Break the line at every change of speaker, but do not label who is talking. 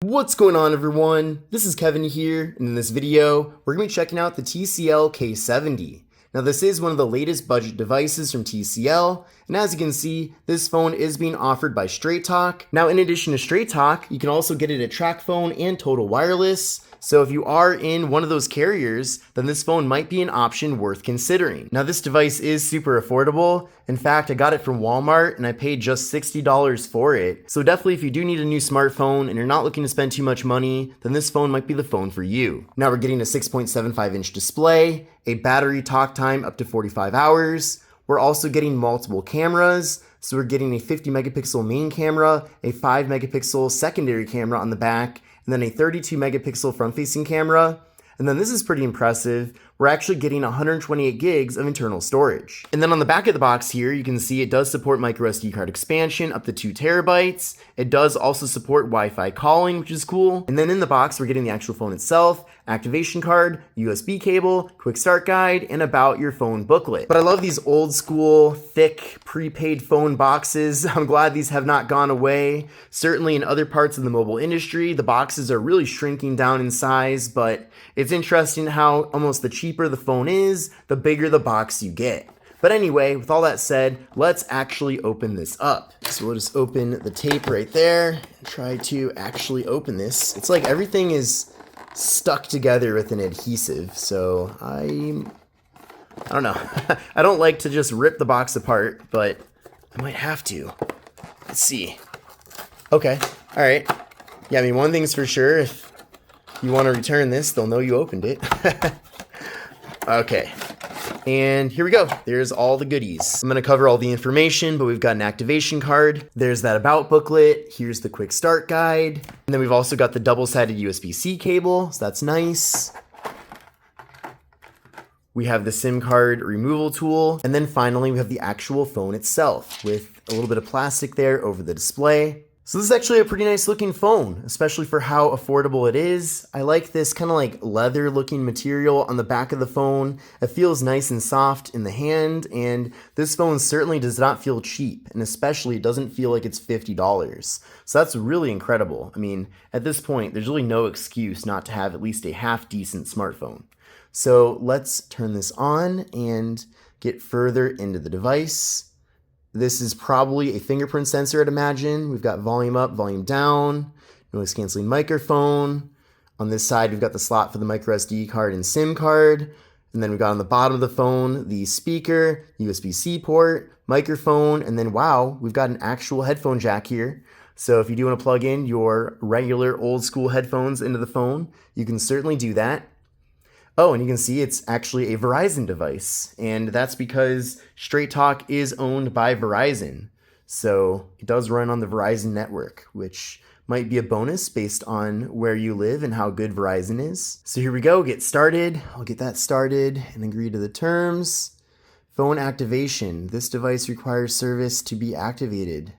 What's going on, everyone? This is Kevin here, and in this video, we're going to be checking out the TCL K70. Now, this is one of the latest budget devices from TCL, and as you can see, this phone is being offered by Straight Talk. Now, in addition to Straight Talk, you can also get it at TracFone and Total Wireless. So if you are in one of those carriers, then this phone might be an option worth considering. Now, this device is super affordable. In fact, I got it from Walmart and I paid just $60 for it. So definitely, if you do need a new smartphone and you're not looking to spend too much money, then this phone might be the phone for you. Now, we're getting a 6.75-inch display, a battery talk time up to 45 hours. We're also getting multiple cameras. So we're getting a 50 megapixel main camera, a 5 megapixel secondary camera on the back, and then a 32 megapixel front-facing camera. And then this is pretty impressive. We're actually getting 128 gigs of internal storage. And then on the back of the box here, you can see it does support micro SD card expansion up to 2 terabytes. It does also support Wi-Fi calling, which is cool. And then in the box, we're getting the actual phone itself, activation card, USB cable, quick start guide, and about your phone booklet. But I love these old school, thick, prepaid phone boxes. I'm glad these have not gone away. Certainly in other parts of the mobile industry, the boxes are really shrinking down in size, but it's interesting how almost the cheaper the phone is, the bigger the box you get. But anyway, with all that said, let's actually open this up. So we'll just open the tape right there and try to actually open this. It's like everything is stuck together with an adhesive, so I don't know. I don't like to just rip the box apart, but I might have to. Let's see. Okay, all right. Yeah, I mean, one thing's for sure, if you want to return this, they'll know you opened it. Okay, and here we go. There's all the goodies. I'm gonna cover all the information, but we've got an activation card. There's that about booklet. Here's the quick start guide. And then we've also got the double-sided USB-C cable, so that's nice. We have the SIM card removal tool. And then finally, we have the actual phone itself with a little bit of plastic there over the display. So this is actually a pretty nice looking phone, especially for how affordable it is. I like this kind of like leather looking material on the back of the phone. It feels nice and soft in the hand, and this phone certainly does not feel cheap, and especially it doesn't feel like it's $50. So that's really incredible. I mean, at this point, there's really no excuse not to have at least a half decent smartphone. So let's turn this on and get further into the device. This is probably a fingerprint sensor, I'd imagine. We've got volume up, volume down, noise canceling microphone. On this side, we've got the slot for the micro SD card and SIM card. And then we've got on the bottom of the phone, the speaker, USB-C port, microphone, and then wow, we've got an actual headphone jack here. So if you do want to plug in your regular old school headphones into the phone, you can certainly do that. Oh, and you can see it's actually a Verizon device, and that's because Straight Talk is owned by Verizon. So it does run on the Verizon network, which might be a bonus based on where you live and how good Verizon is. So here we go, get started. I'll get that started and agree to the terms. Phone activation. This device requires service to be activated.